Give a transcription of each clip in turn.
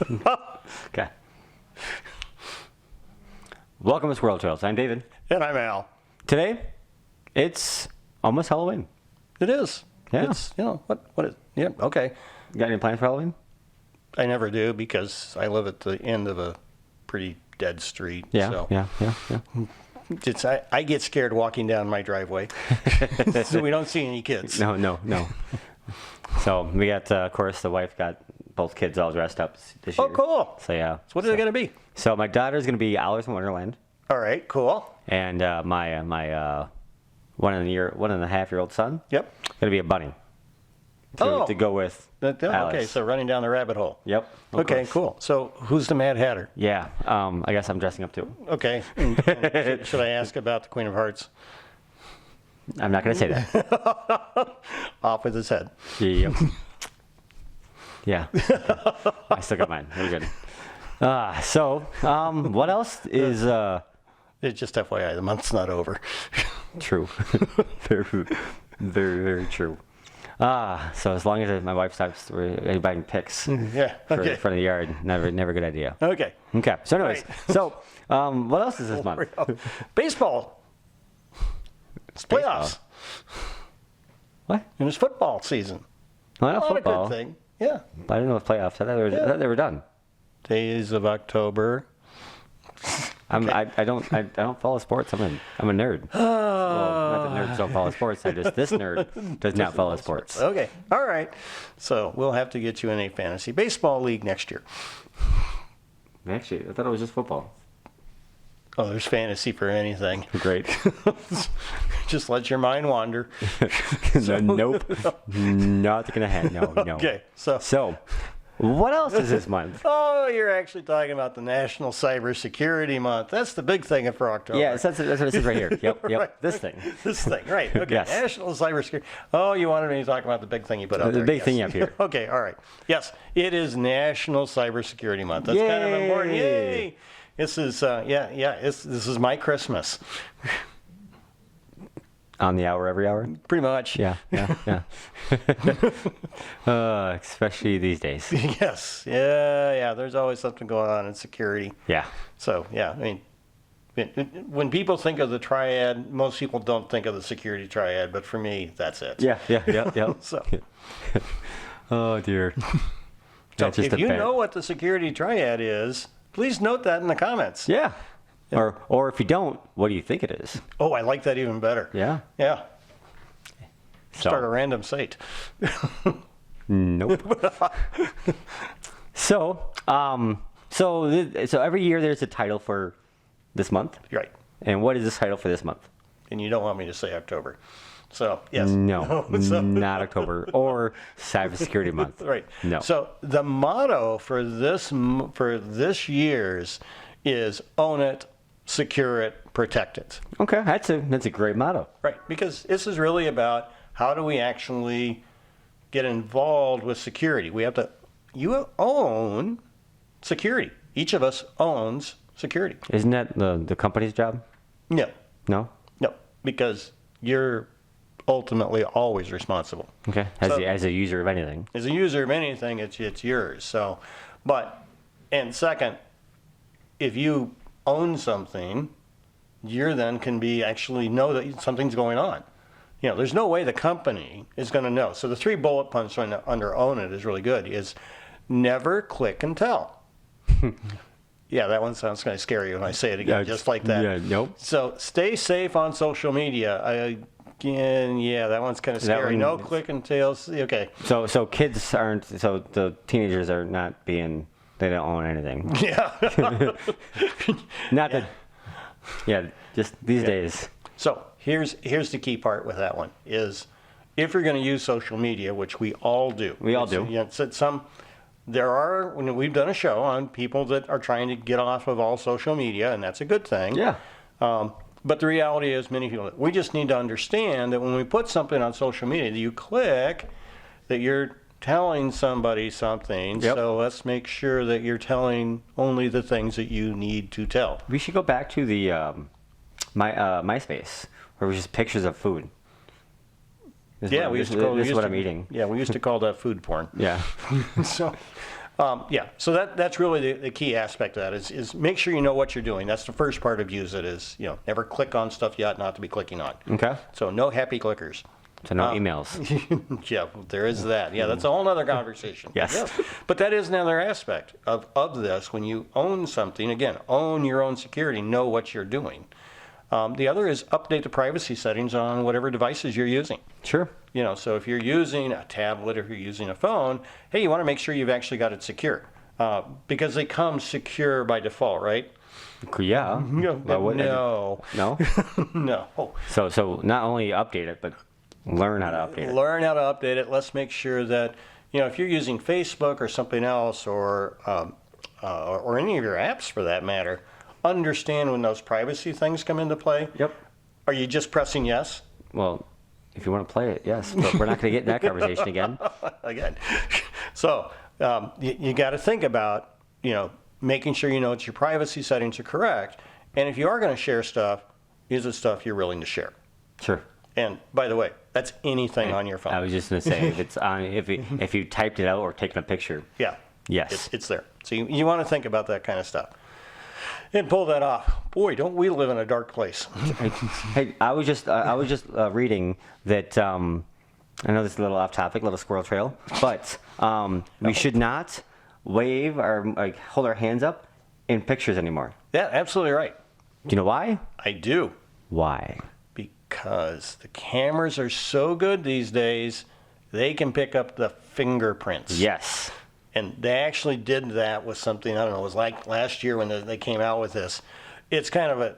Okay. Welcome to Squirrel Trails. I'm David. And I'm Al. Today, it's almost Halloween. It is. Yeah. It's, what is, yeah, okay. You got any plans for Halloween? I never do because I live at the end of a pretty dead street. Yeah, So yeah. I get scared walking down my driveway. So we don't see any kids. No. So we got, of course, the wife got both kids all dressed up this year. Oh, cool. So yeah. So what is it going to be? So my daughter's going to be Alice in Wonderland, All right, cool. and my 1.5-year-old son Yep. going to be a bunny. To go with Okay, Alice. so running down the rabbit hole. Yep. of Okay, course. cool. So who's the Mad Hatter? Yeah. I guess I'm dressing up too. Okay. And should I ask about the Queen of Hearts? I'm not going to say that. Off with his head. Yep. Yeah. I still got mine. We're good. What else is It's just FYI, the month's not over. true? Very, very true. So as long as my wife stops buying picks Yeah. for Okay. front of the yard, never a good idea. Okay. Okay. So anyways, Right. what else is this month? Baseball. It's playoffs. What? And it's football season. Well, I know Not a football. good thing. Yeah. But I didn't know it was playoffs. I thought they were done. Days of October. I don't follow sports. I'm a nerd. Well, not that nerds don't follow sports. This nerd does not follow sports. Okay. All right. So we'll have to get you in a fantasy baseball league next year. Actually, I thought it was just football. Oh, there's fantasy for anything. Great. Just let your mind wander. Nope. Not gonna happen. No. Okay. So, What else is this month? oh, you're actually talking about the National Cybersecurity Month. That's the big thing for October. Yeah, that's what it says right here. Yep. Right. This thing. This thing, right. Okay. Yes. National Cybersecurity. Oh, you wanted me to talk about the big thing you put out The there. big yes. thing up here. Okay, all right. Yes, it is National Cybersecurity Month. That's kind of important. Yay! This is, this is my Christmas. On the hour, every hour. Pretty much. Yeah. Especially these days. Yes. Yeah. There's always something going on in security. Yeah. So, yeah, I mean, when people think of the triad, most people don't think of the security triad, but for me, that's it. Yeah. So, Oh dear. so That's just if a you bad- know what the security triad is, please note that in the comments. Yeah. Or if you don't, what do you think it is? Oh, I like that even better. Yeah. Yeah. So, Start a random site. Nope. So every year there's a title for this month. Right. And what is this title for this month? And you don't want me to say October. So, yes. No, So- not October or Cybersecurity Month. Right. No. So the motto for this year's is own it, secure it, protect it. Okay, that's a great motto. Right. Because this is really about how do we actually get involved with security. You own security. Each of us owns security. Isn't that the company's job? No, No. because you're ultimately always responsible. Okay. As a user of anything. As a user of anything, it's yours. So, and second, if you own something, you then can actually know that something's going on. There's no way the company is going to know. So the 3 bullet points under own it is really good. Is never click and tell. Yeah, that one sounds kind of scary when I say it again, just like that. Yeah. Nope. So stay safe on social media. Again, yeah, that one's kind of That scary. one No is- click and tails. Okay. So kids aren't. So the teenagers are not being. They don't own anything. Yeah. Not that. Yeah. Just these days. So here's the key part with that one is if you're going to use social media, which we all do. We all do. We've done a show on people that are trying to get off of all social media, and that's a good thing. Yeah. But the reality is many people, we just need to understand that when we put something on social media, that you click, that you're telling somebody something. Yep. So let's make sure that you're telling only the things that you need to tell. We should go back to the MySpace, where it was just pictures of food. This is what I'm eating. Yeah, we used to call that food porn. Yeah. So, Yeah, so that's really the key aspect of that is make sure you know what you're doing. That's the first part of use it is, never click on stuff you ought not to be clicking on. Okay. So no happy clickers. So no emails. Yeah, there is that. Yeah, that's a whole other conversation. Yes. Yeah. But that is another aspect of this. When you own something, again, own your own security, know what you're doing. The other is update the privacy settings on whatever devices you're using. Sure. So if you're using a tablet or if you're using a phone, hey, you want to make sure you've actually got it secure. Because they come secure by default, right? Yeah. Why wouldn't I do- No. No. No. So not only update it, but learn how to update it. Learn how to update it. Let's make sure that, if you're using Facebook or something else or any of your apps for that matter, understand when those privacy things come into play. Yep. Are you just pressing yes? Well, if you want to play it, yes. But we're not going to get in that conversation again. Again. So you got to think about, making sure you know that your privacy settings are correct. And if you are going to share stuff, is it stuff you're willing to share? Sure. And by the way, that's anything on your phone. I was just going to say, if it's on, if you typed it out or taken a picture, Yeah. yes. It's there. So you want to think about that kind of stuff. And pull that off. Boy, don't we live in a dark place. Hey, I was just reading that. I know this is a little off topic, little squirrel trail, but we should not wave or hold our hands up in pictures anymore. Yeah, absolutely right. Do you know why? I do. Why? Because the cameras are so good these days, they can pick up the fingerprints. Yes. And they actually did that with something, I don't know, it was like last year when they came out with this. It's kind of a,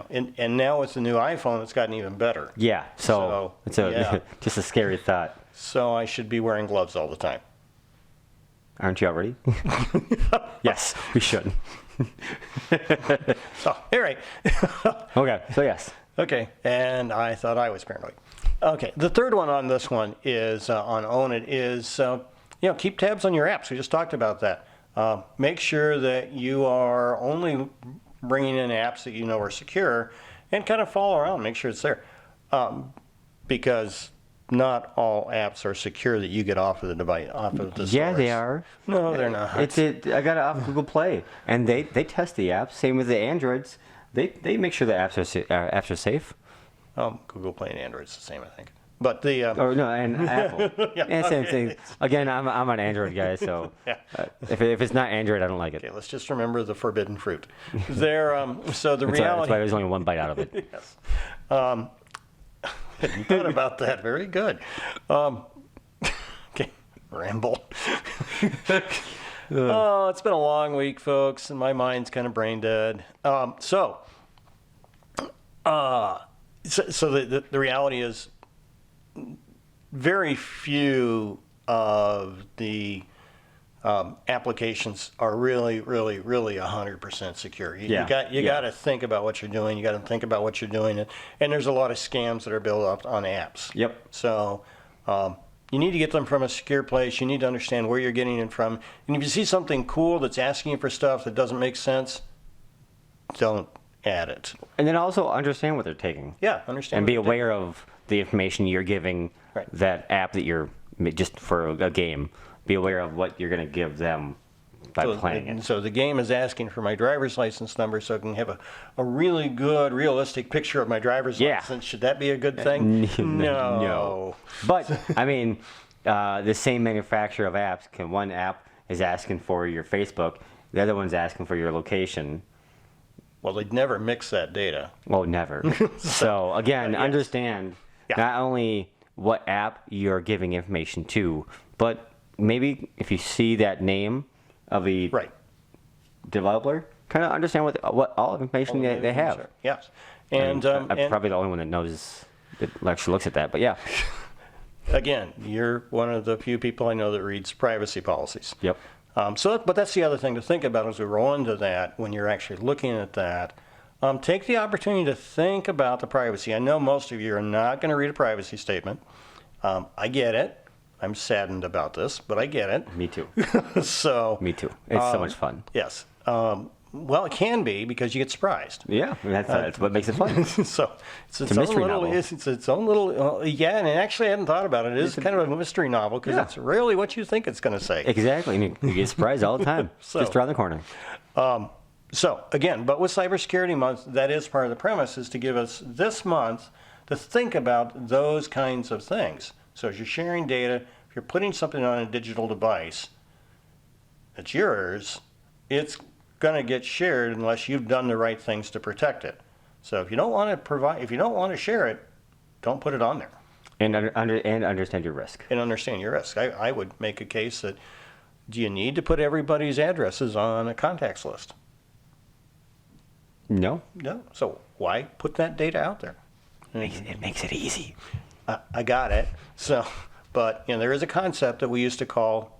and now with the new iPhone, it's gotten even better. Yeah. So it's just a scary thought. So I should be wearing gloves all the time. Aren't you already? Yes, we should. So, all right. Okay. So yes. Okay, and I thought I was paranoid. Okay, the third one on this one is on Own It is, keep tabs on your apps. We just talked about that. Make sure that you are only bringing in apps that you know are secure and kind of follow around, make sure it's there. Because not all apps are secure that you get off of the device, off of the Yeah, source. they are. No, they're not. I got it off Google Play, and they test the apps. Same with the Androids. They make sure the apps are safe. Google Play and Android's the same, I think. But the Or no, and Apple. Yeah, Same okay. thing. Again, I'm an Android guy, so Yeah. if it's not Android, I don't like it. Okay, let's just remember the forbidden fruit. There, so the That's reality. why there's only one bite out of it. Yes. Hadn't thought about that. Very good. Okay, ramble. Oh, it's been a long week, folks, and my mind's kind of brain dead. So the reality is very few of the applications are really 100% secure. You got to think about what you're doing. You got to think about what you're doing, and there's a lot of scams that are built up on apps. Yep. So you need to get them from a secure place. You need to understand where you're getting it from. And if you see something cool that's asking you for stuff that doesn't make sense, don't add it. And then also understand what they're taking. Yeah, understand. And be what they're aware of the information you're giving Right. that app that you're just for a game. Be aware of what you're going to give them by playing it. So the game is asking for my driver's license number so I can have a really good, realistic picture of my driver's Yeah. license. Should that be a good thing? No. But I mean, the same manufacturer of apps one app is asking for your Facebook, the other one's asking for your location. Well, they'd never mix that data. Well, never. So again, yes. understand Yeah. not only what app you're giving information to, but maybe if you see that name of a Right. developer, kind of understand what all information they have. Yes. And, I'm and probably the only one that knows that actually looks at that. But yeah. again, you're one of the few people I know that reads privacy policies. Yep. But that's the other thing to think about as we roll into that when you're actually looking at that. Take the opportunity to think about the privacy. I know most of you are not going to read a privacy statement. I get it. I'm saddened about this, but I get it. Me too. So Me too. It's so much fun. yes. Well, it can be because you get surprised. Yeah, I mean, that's what makes it fun. So it's its a own mystery little, novel. it's its own little, yeah. And actually, I hadn't thought about it. It is kind of a mystery novel because Yeah. it's really what you think it's going to say. Exactly. And you get surprised all the time. So- Just around the corner. So again, but with Cybersecurity Month, that is part of the premise, is to give us this month to think about those kinds of things. So as you're sharing data, if you're putting something on a digital device that's yours, it's going to get shared unless you've done the right things to protect it. So if you don't want to share it, don't put it on there. And understand your risk. And understand your risk. I would make a case that, do you need to put everybody's addresses on a contacts list? No. No. So why put that data out there? It makes it easy. I got it. So, but there is a concept that we used to call,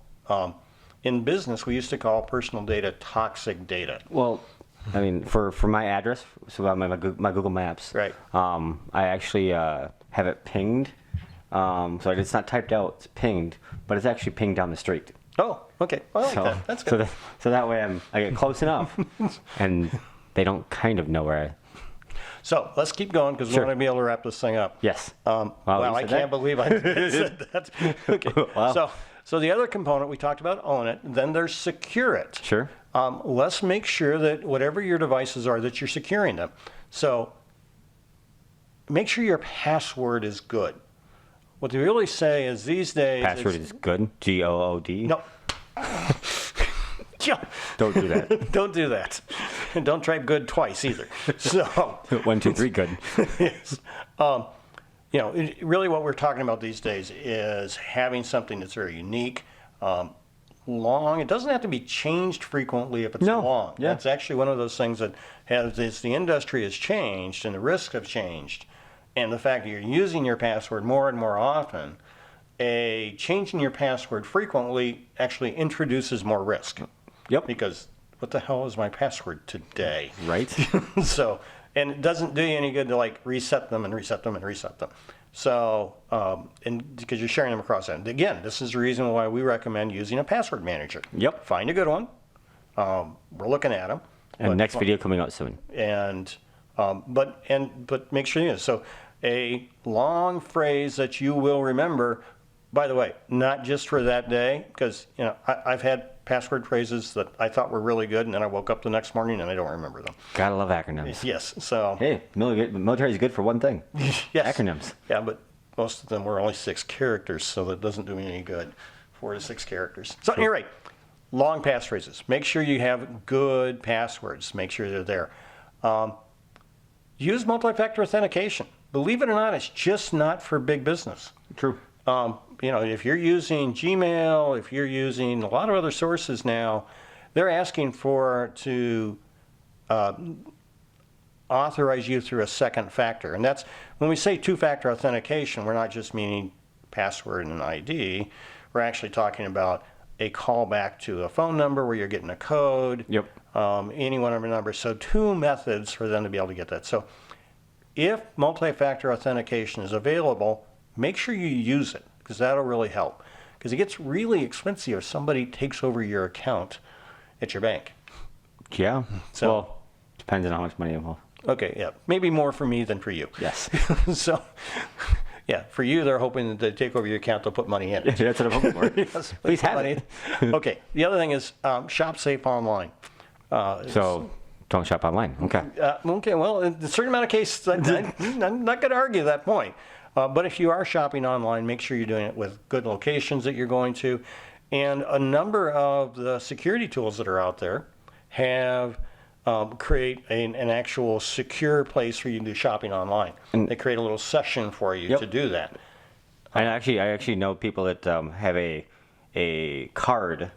in business, we used to call personal data toxic data. Well, I mean, for my address, so my Google Maps, Right. I actually have it pinged. So it's not typed out, it's pinged, but it's actually pinged down the street. Oh, okay. I like that. That's good. So that way I get close enough, and they don't kind of know where I. So let's keep going because we Sure. want to be able to wrap this thing up. Yes. Wow, you I said can't that? believe I said that. Okay. Wow. So the other component we talked about, own it. Then there's secure it. Sure. Let's make sure that whatever your devices are, that you're securing them. So make sure your password is good. What they really say is these days. Password is good. GOOD. No. Don't do that. Don't do that. And don't try good twice either. So, 1, 2, 3, good. yes. Really what we're talking about these days is having something that's very unique, long. It doesn't have to be changed frequently if it's No. long. Yeah. That's actually one of those things that as the industry has changed and the risks have changed, and the fact that you're using your password more and more often, changing your password frequently actually introduces more risk. Yep. Because what the hell is my password today? Right. So, and it doesn't do you any good to like reset them and reset them and reset them. So, and because you're sharing them across that. Again, this is the reason why we recommend using a password manager. Yep. Find a good one. We're looking at them. And next video coming out soon. And but make sure you use. So, a long phrase that you will remember. By the way, not just for that day, because I've had password phrases that I thought were really good, and then I woke up the next morning and I don't remember them. Gotta love acronyms. Yes, so Hey, military is good for one thing. yes. Acronyms. Yeah, but most of them were only 6 characters, so that doesn't do me any good. 4 to 6 characters. So anyway, long passphrases. Make sure you have good passwords. Make sure they're there. Use multi-factor authentication. Believe it or not, it's just not for big business. True. If you're using Gmail, if you're using a lot of other sources now, they're asking to authorize you through a second factor. And that's, when we say two-factor authentication, we're not just meaning password and ID. We're actually talking about a callback to a phone number where you're getting a code. Yep. Any one of the numbers. So 2 methods for them to be able to get that. So if multi-factor authentication is available, make sure you use it, because that'll really help. Because it gets really expensive if somebody takes over your account at your bank. Yeah. So- Well, depends on how much money involved. Okay, yeah, maybe more for me than for you. Yes. So, yeah, for you, they're hoping that they take over your account, they'll put money in. That's what I'm hoping for. Yes, Please have money. it. Okay, the other thing is shop safe online. So don't shop online. Okay. Okay, well, in a certain amount of cases, I'm not going to argue that point. But if you are shopping online, make sure you're doing it with good locations that you're going to. And a number of the security tools that are out there have create an actual secure place for you to do shopping online. They create a little session for you Yep. to do that. And I actually know people that have a card,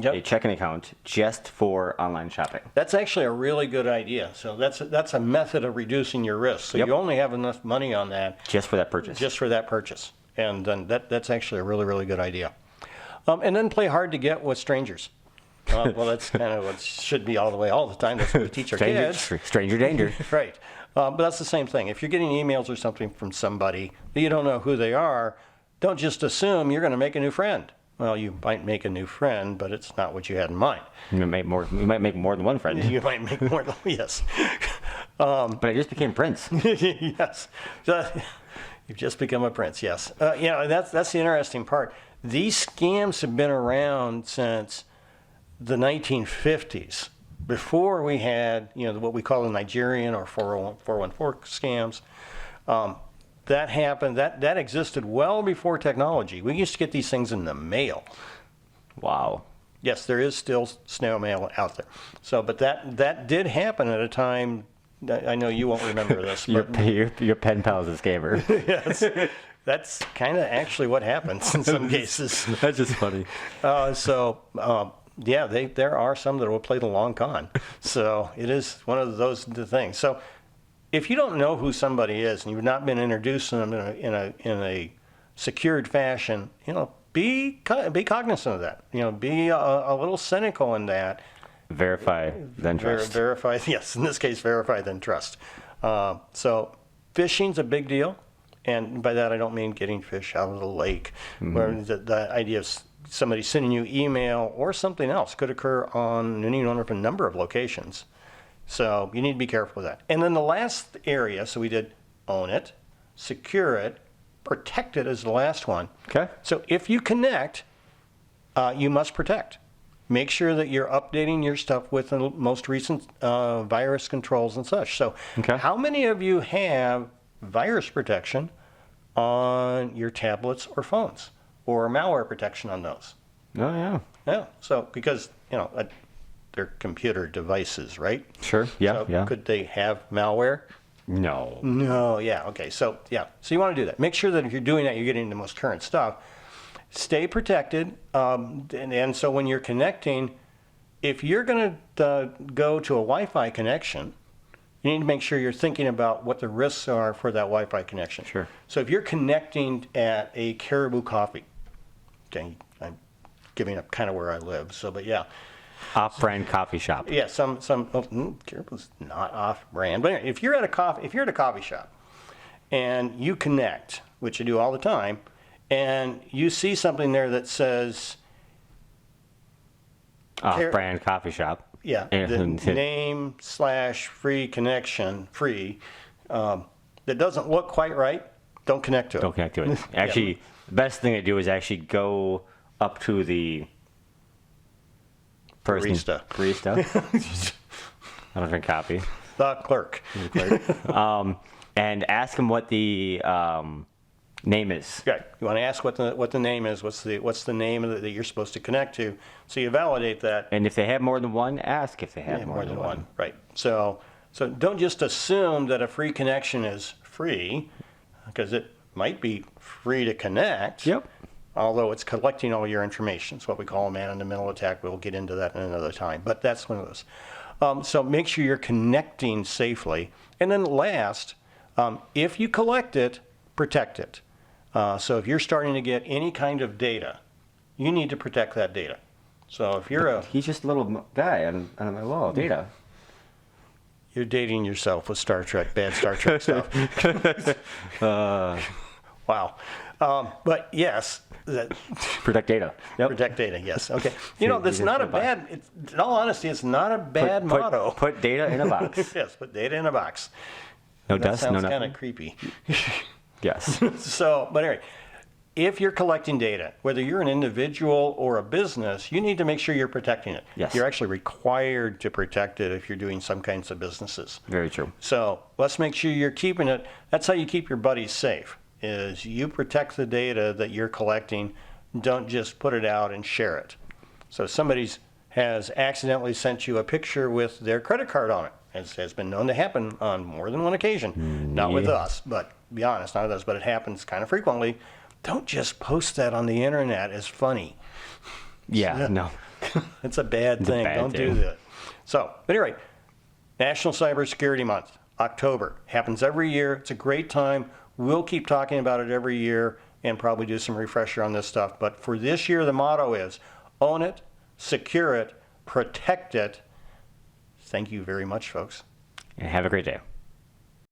Yep. a checking account just for online shopping. That's actually a really good idea. So that's a method of reducing your risk. So Yep. you only have enough money on that Just for that purchase. just for that purchase. And then that's actually a really, really good idea. And then play hard to get with strangers. Well, that's kind of what should be all the time. That's what we teach our kids. Stranger danger. Right. But that's the same thing. If you're getting emails or something from somebody that you don't know who they are, don't just assume you're going to make a new friend. well, you might make a new friend, but it's not what you had in mind. You might make more than one friend. You might make more than, yes. But I just became Prince. Yes. So, you've just become a prince, yes. That's the interesting part. These scams have been around since the 1950s, before we had, what we call the Nigerian or 414 scams. That happened, that existed well before technology. We used to get these things in the mail. Wow. Yes, there is still snail mail out there. So, but that did happen at a time. I know you won't remember this. But Your pen pal's a scammer. yes, that's kind of actually what happens in some cases. That's just funny. There are some that will play the long con. So it is one of those things. So if you don't know who somebody is and you've not been introduced to them in a secured fashion, be cognizant of that. Be a little cynical in that. Verify, then trust. Verify, yes. In this case, verify, then trust. So phishing's a big deal. And by that, I don't mean getting fish out of the lake. Where the idea of somebody sending you email or something else could occur on any number of locations. So you need to be careful with that. And then the last area, so we did own it, secure it, protect it is the last one. Okay. So if you connect, you must protect. Make sure that you're updating your stuff with the most recent virus controls and such. So how many of you have virus protection on your tablets or phones, or malware protection on those? Oh, yeah. Yeah. So because, they're computer devices, right? Sure. Yeah. So yeah. could they have malware? No. No. Yeah. Okay. So So you want to do that. Make sure that if you're doing that, you're getting the most current stuff. Stay protected. And so when you're connecting, if you're going to go to a Wi-Fi connection, you need to make sure you're thinking about what the risks are for that Wi-Fi connection. Sure. So if you're connecting at a Caribou Coffee, okay, I'm giving up kind of where I live. So, but yeah. Off-brand coffee shop. Yeah, Caribou's not off-brand. But anyway, if you're at a coffee shop and you connect, which you do all the time, and you see something there that says Off-brand coffee shop. Yeah, the name / free connection, that doesn't look quite right, don't connect to it. Don't connect to it. Actually, the best thing to do is actually go up to the person. Barista. I don't drink coffee. The clerk. And ask him what the name is. Okay. You want to ask what the name is. What's the name that you're supposed to connect to? So you validate that. And if they have more than one, ask if they have more than one. Right. So don't just assume that a free connection is free, because it might be free to connect. Yep. Although it's collecting all your information. It's what we call a man-in-the-middle attack. We'll get into that in another time. But that's one of those. So make sure you're connecting safely. And then last, if you collect it, protect it. So if you're starting to get any kind of data, you need to protect that data. So if you're He's just a little guy on my wall, data. You're dating yourself with Star Trek, bad Star Trek stuff. Wow. But yes. Protect data. Yep. Protect data, yes. Okay. That's not a bad, in all honesty, it's not a bad motto. Put data in a box. Yes, put data in a box. No That dust, no sounds nothing. kind of creepy. Yes. But anyway, if you're collecting data, whether you're an individual or a business, you need to make sure you're protecting it. Yes. You're actually required to protect it if you're doing some kinds of businesses. Very true. So let's make sure you're keeping it. That's how you keep your buddies safe, is you protect the data that you're collecting. Don't just put it out and share it. So if somebody has accidentally sent you a picture with their credit card on it, as has been known to happen on more than one occasion. Not with us, but be honest, not with us, but it happens kind of frequently. Don't just post that on the internet as funny. Yeah, no. It's a bad thing. Don't do that. So, but anyway, National Cybersecurity Month, October. Happens every year. It's a great time. We'll keep talking about it every year and probably do some refresher on this stuff. But for this year, the motto is own it, secure it, protect it. Thank you very much, folks. And have a great day.